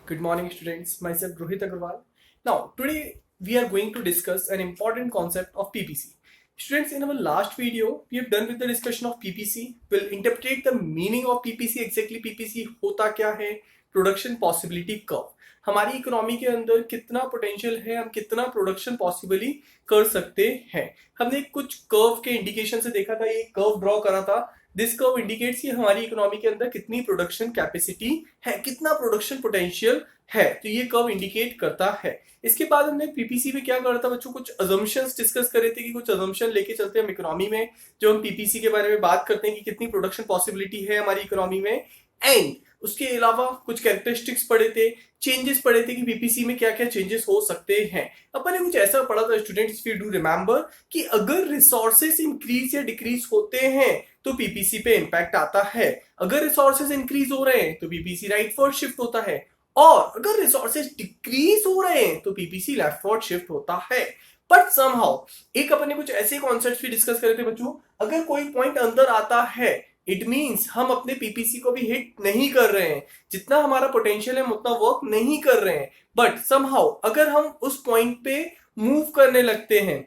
Good morning, students. Myself Rohit Agarwal. Now, today we are going to discuss an important concept of PPC. Students, in our last video, we have done with the discussion of PPC. We'll interpret the meaning of PPC. Exactly PPC होता क्या है? Production Possibility Curve. हमारी economy के अंदर कितना potential है, हम कितना प्रोडक्शन पॉसिबली कर सकते हैं. हमने कुछ कर्व के इंडिकेशन से देखा था, ये कर्व ड्रॉ करा था. दिस कर्व इंडिकेट्स कि हमारी इकोनॉमी के अंदर कितनी प्रोडक्शन कैपेसिटी है, कितना प्रोडक्शन पोटेंशियल है. तो ये कर्व इंडिकेट करता है. इसके बाद हमने पीपीसी में क्या करा था बच्चों, कुछ अजम्पशंस डिस्कस करे थे कि कुछ अजम्पशन लेके चलते हैं हम इकोनॉमी में. जो हम पीपीसी के बारे में बात करते हैं कि कितनी प्रोडक्शन पॉसिबिलिटी है हमारी इकोनॉमी में, एंड उसके अलावा कुछ कैरेक्टरिस्टिक्स पढ़े थे, चेंजेस पढ़े थे कि पीपीसी में क्या क्या चेंजेस हो सकते हैं. अपन ने कुछ ऐसा पढ़ा था students, if you do remember, कि अगर रिसोर्सेस इंक्रीज या डिक्रीज होते हैं तो पीपीसी पे इंपैक्ट आता है. अगर रिसोर्सेस इंक्रीज हो रहे हैं तो पीपीसी राइटवर्ड शिफ्ट होता है, और अगर रिसोर्सेस डिक्रीज हो रहे हैं तो पीपीसी लेफ्टवर्ड शिफ्ट होता है. बट समहाउ एक अपन ने कुछ ऐसे कॉन्सेप्ट्स भी डिस्कस करे थे बच्चों, अगर कोई पॉइंट अंदर आता है इट मीन्स हम अपने पीपीसी को भी हिट नहीं कर रहे हैं, जितना हमारा पोटेंशियल है हम उतना वर्क नहीं कर रहे हैं. बट समहाउ अगर हम उस पॉइंट पे मूव करने लगते हैं,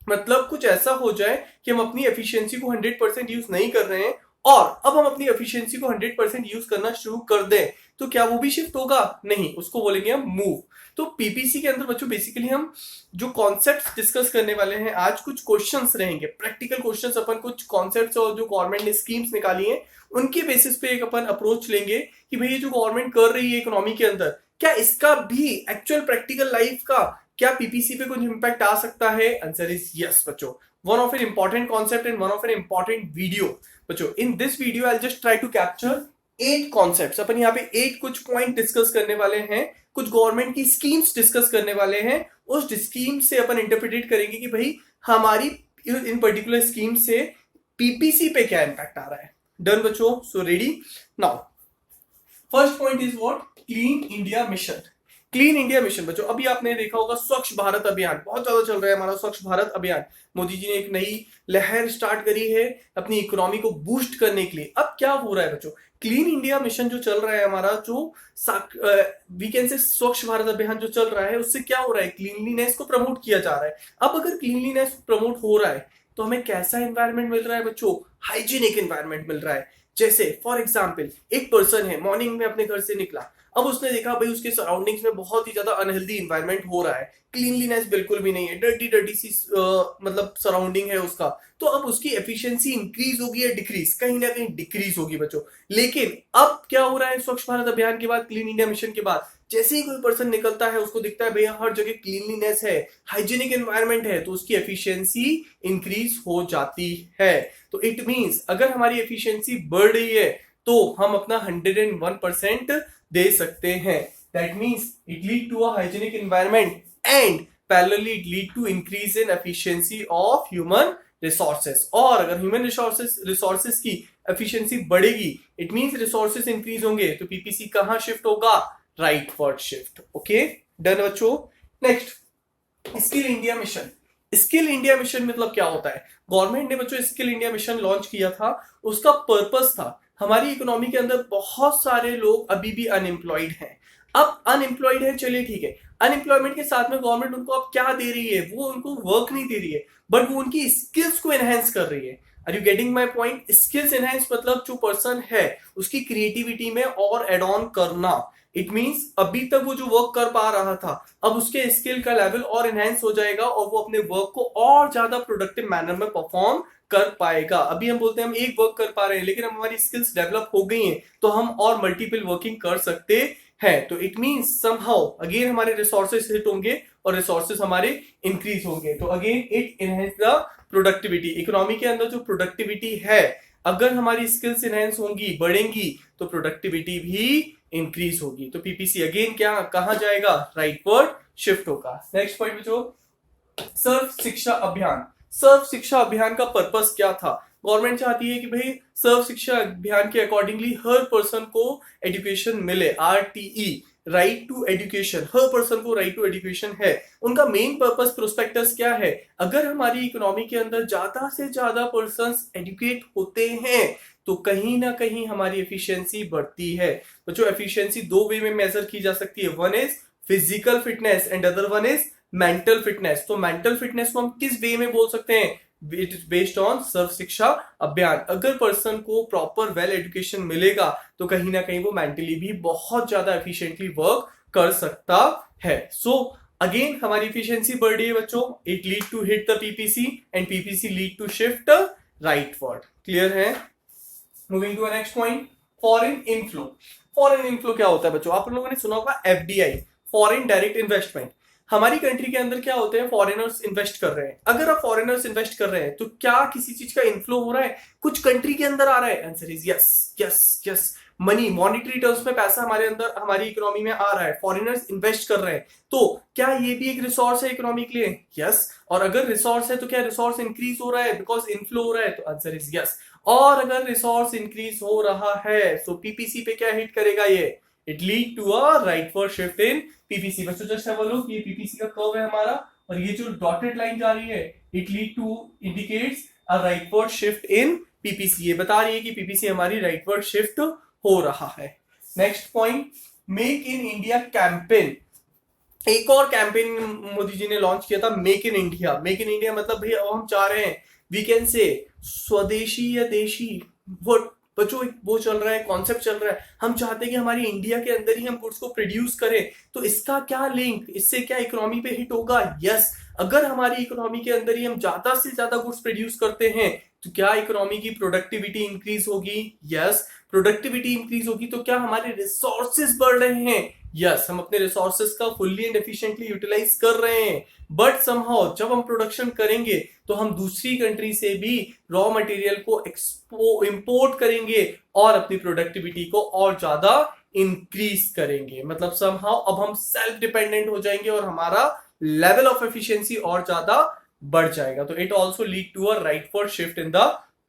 मतलब कुछ ऐसा हो जाए कि हम अपनी एफिशिएंसी को 100% यूज नहीं कर रहे हैं और अब हम अपनी एफिशिएंसी को 100% यूज करना शुरू कर दें, तो क्या वो भी शिफ्ट होगा? नहीं, उसको बोलेंगे हम मूव. तो पीपीसी के अंदर बच्चों बेसिकली हम जो कॉन्सेप्ट्स डिस्कस करने वाले हैं आज, कुछ क्वेश्चंस रहेंगे, प्रैक्टिकल क्वेश्चंस. अपन कुछ कॉन्सेप्ट्स और जो गवर्नमेंट ने स्कीम्स निकाली हैं उनके बेसिस पे एक अपन अप्रोच लेंगे कि भाई ये जो गवर्नमेंट कर रही है इकोनॉमी के अंदर, क्या इसका भी एक्चुअल प्रैक्टिकल लाइफ का क्या पीपीसी पे कुछ इंपैक्ट आ सकता है? आंसर इज यस बच्चों. One of an important concept and one of an important video बच्चों. In this video I just try to capture 8 concepts. अपन यहाँ पे 8 कुछ पॉइंट डिस्कस करने वाले हैं, कुछ गवर्नमेंट की स्कीम्स डिस्कस करने वाले हैं. उस स्कीम से अपन इंटरप्रिटेट करेंगे कि भाई हमारी इन पर्टिकुलर स्कीम से पीपीसी पे क्या इंपैक्ट आ रहा है. डन बच्चों? So ready now. First point is what? Clean India mission. Clean India mission बच्चों, अभी आपने देखा होगा स्वच्छ भारत अभियान बहुत ज्यादा चल रहा है हमारा. स्वच्छ भारत अभियान, मोदी जी ने एक नई लहर स्टार्ट करी है अपनी इकोनॉमी को बूस्ट करने के लिए. अब क्या हो रहा है बच्चों, क्लीन इंडिया मिशन जो चल रहा है हमारा, जो वी कैन से स्वच्छ भारत अभियान जो चल रहा है, उससे क्या हो रहा है, क्लीनलीनेस को प्रमोट किया जा रहा है. अब अगर क्लीनलीनेस प्रमोट हो रहा है तो हमें कैसा एनवायरमेंट मिल रहा है बच्चों? हाइजीनिक एनवायरमेंट मिल रहा है. जैसे फॉर एग्जाम्पल एक पर्सन है, मॉर्निंग में अपने घर से निकला, अब उसने देखा भाई उसके सराउंडिंग्स में बहुत ही ज्यादा अनहेल्दी इन्वायरमेंट हो रहा है, क्लीनलीनेस बिल्कुल भी नहीं है, डर्टी डर्टी सी मतलब सराउंडिंग है उसका. तो अब उसकी एफिशिएंसी इंक्रीज होगी या डिक्रीज? कहीं ना कहीं डिक्रीज होगी बच्चों. लेकिन अब क्या हो रहा है स्वच्छ भारत अभियान के बाद, क्लीन इंडिया मिशन के बाद, जैसे ही कोई पर्सन निकलता है उसको दिखता है भैया हर जगह क्लीनलीनेस है, हाइजीनिक एनवायरमेंट है, तो उसकी एफिशिएंसी इंक्रीज हो जाती है. तो इट मींस अगर हमारी एफिशिएंसी बढ़ रही है तो हम अपना 101% दे सकते हैं. That means it lead to a hygienic environment and parallelly it lead to increase in efficiency of human resources. और अगर human resources की efficiency बढ़ेगी, it means resources increase होंगे, तो PPC कहाँ shift होगा? Rightward shift. Okay, done बच्चों. Next, skill India mission. Skill India mission मतलब क्या होता है? गवर्नमेंट ने बच्चों स्किल इंडिया मिशन लॉन्च किया था. उसका पर्पस था हमारी इकोनॉमी के अंदर बहुत सारे लोग अभी भी अनएम्प्लॉयड हैं. अब अनएम्प्लॉयड है, चलिए ठीक है, अनएम्प्लॉयमेंट के साथ में गवर्नमेंट उनको अब क्या दे रही है? वो उनको वर्क नहीं दे रही है, बट वो उनकी स्किल्स को एनहेंस कर रही है. Are you getting my point? Skills enhance मतलब जो पर्सन है उसकी क्रिएटिविटी में और एड ऑन करना. इट मींस अभी तक वो जो वर्क कर पा रहा था, अब उसके स्किल का लेवल और एनहेंस हो जाएगा और वो अपने वर्क को और ज्यादा प्रोडक्टिव मैनर में परफॉर्म कर पाएगा. अभी हम बोलते हैं हम एक वर्क कर पा रहे हैं, लेकिन हमारी स्किल्स डेवलप हो गई हैं तो हम और मल्टीपल वर्किंग कर सकते हैं. तो इट मींस समहाउ अगेन हमारे रिसोर्सेस हिट होंगे और रिसोर्सेस हमारे इंक्रीज होंगे. तो again it enhance the productivity. Economy के अंदर जो प्रोडक्टिविटी है, अगर हमारी स्किल्स एनहेंस होंगी, बढ़ेंगी, तो प्रोडक्टिविटी भी इंक्रीज होगी. तो पीपीसी अगेन क्या कहां जाएगा? राइटवर्ड शिफ्ट होगा. नेक्स्ट पॉइंट बच्चों, सर्व शिक्षा अभियान. सर्व शिक्षा अभियान का पर्पस क्या था? गवर्नमेंट चाहती है कि भाई सर्व शिक्षा अभियान के अकॉर्डिंगली हर पर्सन को एजुकेशन मिले. आरटीई, राइट टू एजुकेशन, हर पर्सन को राइट टू एजुकेशन है. उनका मेन पर्पस प्रोस्पेक्टस क्या है? अगर हमारी इकोनॉमी के अंदर ज्यादा से ज्यादा पर्सन एजुकेट होते हैं तो कहीं ना कहीं हमारी एफिशिएंसी बढ़ती है। तो जो एफिशिएंसी दो वे में मेजर की जा सकती है, one is physical fitness and other one is mental fitness. तो मेंटल फिटनेस को हम किस वे में बोल सकते हैं, इट इज बेस्ड ऑन सर्व शिक्षा अभियान। अगर पर्सन को प्रॉपर वेल एजुकेशन मिलेगा तो कहीं ना कहीं वो मेंटली भी बहुत ज्यादा एफिशिएंटली वर्क कर सकता है। सो अगेन हमारी एफिशिएंसी बढ़ रही है बच्चों, it lead to hit the PPC and PPC lead to shift rightward. Clear है? Moving to next point, foreign inflow. Foreign inflow क्या होता है बच्चों? आप लोगों ने सुना होगा एफडीआई, फॉरेन डायरेक्ट इन्वेस्टमेंट। हमारी कंट्री के अंदर क्या होते हैं, फॉरेनर्स इन्वेस्ट कर रहे हैं। अगर आप फॉरेनर्स इन्वेस्ट कर रहे हैं तो क्या किसी चीज का इनफ्लो हो रहा है, कुछ कंट्री के अंदर आ रहा है? Answer is yes, yes, yes. Money, monetary terms में पैसा हमारे अंदर, हमारी इकोनॉमी में आ रहा है, फॉरेनर्स इन्वेस्ट कर रहे हैं। तो क्या ये भी एक रिसोर्स है इकोनॉमी के लिए? यस। और अगर रिसोर्स है तो क्या रिसोर्स इंक्रीज हो रहा है बिकॉज इनफ्लो हो रहा है? तो आंसर इज यस। और अगर रिसोर्स इंक्रीज हो रहा है तो पीपीसी पे क्या हिट करेगा ये? It lead to a rightward shift in PPC. बच्चों जस्ट हैव अ लुक, ये पीपीसी का कर्व है हमारा और ये जो डॉटेड लाइन जा रही है it lead to indicates a rightward shift in PPC. ये बता रही है कि पीपीसी हमारी राइटवर्ड शिफ्ट हो रहा है। Next point, make in India campaign. एक और कैंपेन मोदी जी ने लॉन्च किया था, make in India. Make in India मतलब भाई अब हम चाह रहे हैं, वी कैन से स्वदेशी या देशी, वो बच्चों वो चल रहा है, कॉन्सेप्ट चल रहा है। हम चाहते हैं कि हमारी इंडिया के अंदर ही हम गुड्स को प्रोड्यूस करें। तो इसका क्या लिंक, इससे क्या इकोनॉमी पे हिट होगा? यस। अगर हमारी इकोनॉमी के अंदर ही हम ज्यादा से ज्यादा गुड्स प्रोड्यूस करते हैं तो क्या इकोनॉमी की प्रोडक्टिविटी इंक्रीज होगी? यस। प्रोडक्टिविटी इंक्रीज होगी तो क्या हमारे रिसोर्सेज बढ़ रहे हैं? यस। हम अपने रिसोर्सेज का फुल्ली एंड एफिशिएंटली यूटिलाइज कर रहे हैं। बट समहाउ जब हम प्रोडक्शन करेंगे तो हम दूसरी कंट्री से भी रॉ मटेरियल को इंपोर्ट करेंगे और अपनी प्रोडक्टिविटी को और ज्यादा इंक्रीज करेंगे। मतलब समहाउ अब हम सेल्फ डिपेंडेंट हो जाएंगे और हमारा लेवल ऑफ एफिशिएंसी और ज्यादा बढ़ जाएगा। तो it also lead to a rightward shift in the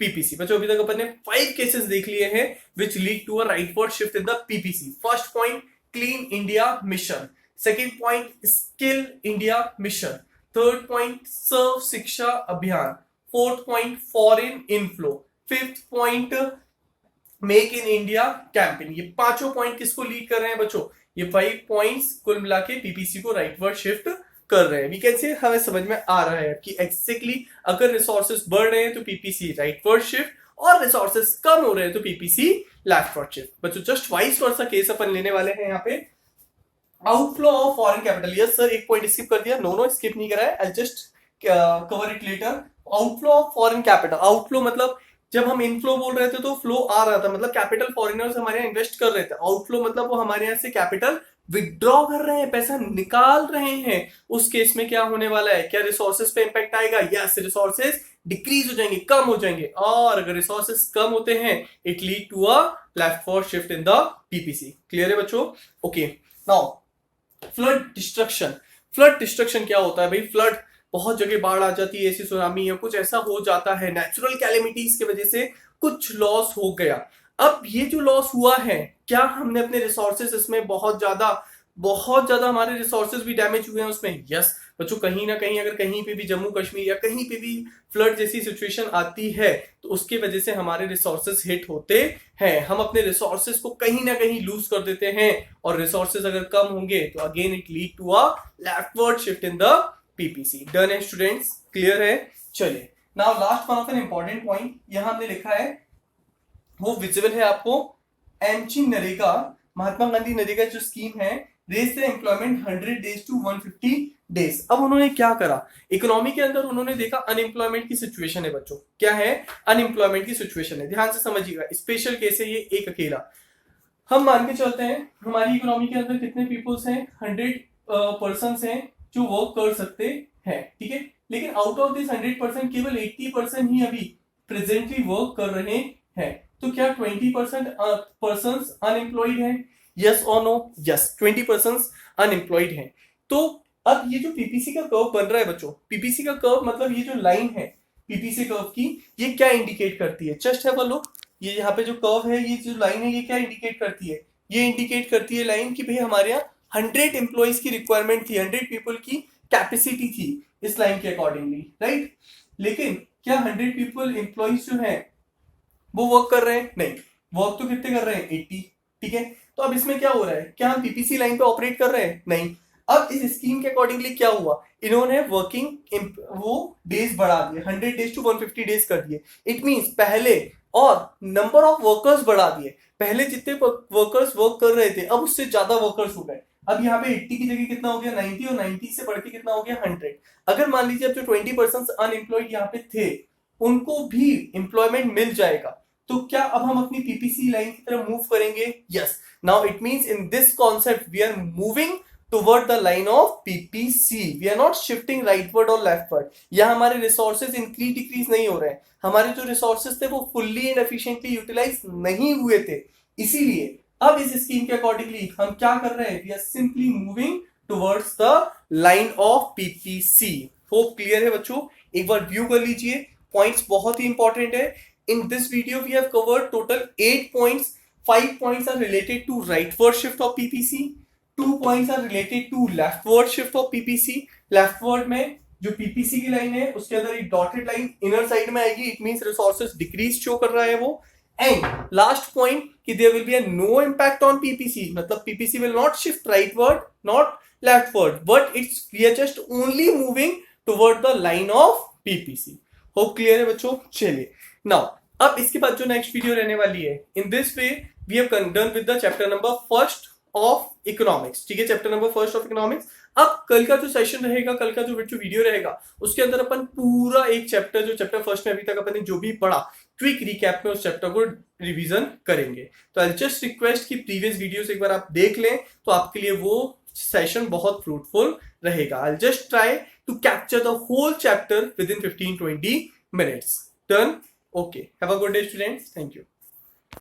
PPC. बच्चों अभी तक अपन ने 5 केसेस देख लिए हैं which lead to a rightward shift in the PPC. First point, clean India mission. Second point, skill India mission. Third point, Sarva Shiksha Abhiyan. Fourth point, foreign inflow. Fifth point, make in India campaign. ये पांचों point किसको lead कर रहे हैं बच्चों? ये 5 points कुल मिला के पीपीसी को राइटवर्ड शिफ्ट कर रहे हैं। वी कैन से हमें समझ में आ रहा है कि एक्जेक्टली अगर रिसोर्सेज बढ़ रहे हैं तो पीपीसी राइटवर्ड शिफ्ट और रिसोर्सेज कम हो रहे हैं तो पीपीसी लेफ्टवर्ड शिफ्ट। बच्चों जस्ट वाइस वर्सा केस अपन लेने वाले हैं यहाँ पे। Outflow of foreign capital. Yes sir, एक पॉइंट स्किप कर दिया। नो स्किप नहीं करा है, I just cover it later. Outflow of foreign capital. Outflow मतलब जब हम इनफ्लो बोल रहे थे तो फ्लो आ रहा था, मतलब कैपिटल फॉरेनर्स हमारे यहाँ इन्वेस्ट कर रहे थे। आउटफ्लो मतलब वो हमारे यहाँ से कैपिटल विड्रॉ कर रहे हैं, पैसा निकाल रहे हैं। उस केस में क्या होने वाला है? क्या रिसोर्सेज पे इंपैक्ट आएगा? यस, रिसोर्सेज डिक्रीज हो जाएंगे, कम हो जाएंगे। और अगर रिसोर्सेज कम होते हैं it lead to a leftward shift in the PPC. Clear है बच्चों? Okay, now flood destruction. Flood destruction क्या होता है भाई? फ्लड, बहुत जगह बाढ़ आ जाती है, ऐसी सुनामी या कुछ ऐसा हो जाता है, नेचुरल कैलेमिटीज की वजह से कुछ लॉस हो गया। अब ये जो लॉस हुआ है, क्या हमने अपने रिसोर्सेज इसमें बहुत ज्यादा हमारे रिसोर्सेज भी डैमेज हुए हैं उसमें? यस बच्चों, कहीं ना कहीं अगर कहीं पे भी जम्मू कश्मीर या कहीं पे भी फ्लड जैसी सिचुएशन आती है तो उसके वजह से हमारे रिसोर्सेज हिट होते हैं। हम अपने रिसोर्सेज को कहीं ना कहीं लूज कर देते हैं और रिसोर्सेज अगर कम होंगे तो again it lead to a leftward shift in the PPC. Done है स्टूडेंट्स? क्लियर है? चलिए, now last one of an important point यहां हमने लिखा है, वो विजिबल है आपको। एमजी नरेगा, महात्मा गांधी नरेगा जो स्कीम है, raise the employment 100 days to 150 days. अब उन्होंने क्या करा? इकोनॉमी के अंदर उन्होंने देखा अनएम्प्लॉयमेंट की सिचुएशन है बच्चों। क्या है? अनएम्प्लॉयमेंट की सिचुएशन है। ध्यान से समझिएगा, स्पेशल केस है ये, एक अकेला। हम मान के चलते हैं हमारी इकोनॉमी के अंदर कितने पीपल्स हैं? 100 पर्सन्स हैं जो वर्क कर सकते हैं, ठीक है। लेकिन आउट ऑफ दिस 100% केवल 80% ही अभी प्रेजेंटली वर्क कर रहे हैं। तो क्या 20% पर्सन्स अनएम्प्लॉयड हैं? यस और नो? यस, 20% अनएम्प्लॉयड हैं। तो अब ये जो पीपीसी का कर्व बन रहा है बच्चों, पीपीसी का कर्व मतलब ये जो लाइन है पीपीसी कर्व की, ये क्या इंडिकेट करती है? जस्ट हैव अ लुक, ये यहाँ पे जो कर्व है, ये जो लाइन है, ये क्या इंडिकेट करती है? ये इंडिकेट करती है लाइन कि भाई हमारे यहाँ 100 एम्प्लॉइज की रिक्वायरमेंट थी, 100 पीपल की कैपेसिटी थी इस लाइन के अकॉर्डिंगली, राइट। लेकिन क्या 100 पीपल एम्प्लॉइज जो है वो वर्क कर रहे हैं? नहीं। वर्क तो कितने कर रहे हैं? 80। ठीक है, तो अब इसमें क्या हो रहा है? क्या हम पीपीसी लाइन पे ऑपरेट कर रहे हैं? नहीं। अब इस स्कीम के अकॉर्डिंगली क्या हुआ, इन्होंने वर्किंग वो डेज बढ़ा दिए, 100 डेज टू 150 डेज कर दिए। इट मींस पहले, और नंबर ऑफ वर्कर्स बढ़ा दिए। पहले जितने वर्कर्स वर्क कर रहे थे अब उससे ज्यादा वर्कर्स हो गए। अब यहाँ पे 80 की जगह कितना हो गया? 90, और 90 से बढ़ के कितना हो गया? 100। अगर मान लीजिए अब जो 20% अनएम्प्लॉयड यहाँ पे थे उनको भी एम्प्लॉयमेंट मिल जाएगा, तो क्या अब हम अपनी पीपीसी लाइन की तरफ मूव करेंगे? Yes. Now it means in this concept we are moving toward the line of PPC, we are not shifting rightward और लेफ्टवर्ड। यहाँ हमारे रिसोर्सेज इंक्रीज डिक्रीज नहीं हो रहे हैं, हमारे जो रिसोर्सेज थे वो फुल्ली एंड एफिशिएंटली यूटिलाइज नहीं हुए थे। इसीलिए अब इस स्कीम के अकॉर्डिंगली हम क्या कर रहे हैं? We are simply moving towards the line of PPC. Hope clear है बच्चों? एक बार व्यू कर लीजिए, पॉइंट्स बहुत ही इंपॉर्टेंट है। In this video, we have covered total 8 points. 5 points are related to rightward shift of PPC. 2 points are related to leftward shift of PPC. Leftward में जो PPC की लाइन है उसके अंदर एक डॉटेड लाइन इनर साइड में आएगी, it means resources decrease show कर रहा है वो। एंड लास्ट पॉइंट कि there will be a no impact on PPC, मतलब PPC will not shift rightward, not leftward, but it's we are just only moving toward the line of PPC. Hope clear है बच्चों? चलिए now अब इसके बाद जो next video रहने वाली है, in this way we have done with the chapter number first of economics. ठीक है, chapter number first of economics. अब कल का जो सेशन रहेगा, कल का जो वीडियो रहेगा, उसके अंदर अपन पूरा एक चैप्टर, जो चैप्टर फर्स्ट में अभी तक अपन ने जो भी पढ़ा, क्विक रिकैप में उस चैप्टर को रिवीजन करेंगे। तो आई जस्ट रिक्वेस्ट कि प्रीवियस वीडियोस एक बार आप देख लें, तो आपके लिए वो सेशन बहुत फ्रूटफुल रहेगा। I just try to capture the whole chapter within 15-20 minutes. Done? Okay. Have a good day, students. Thank you.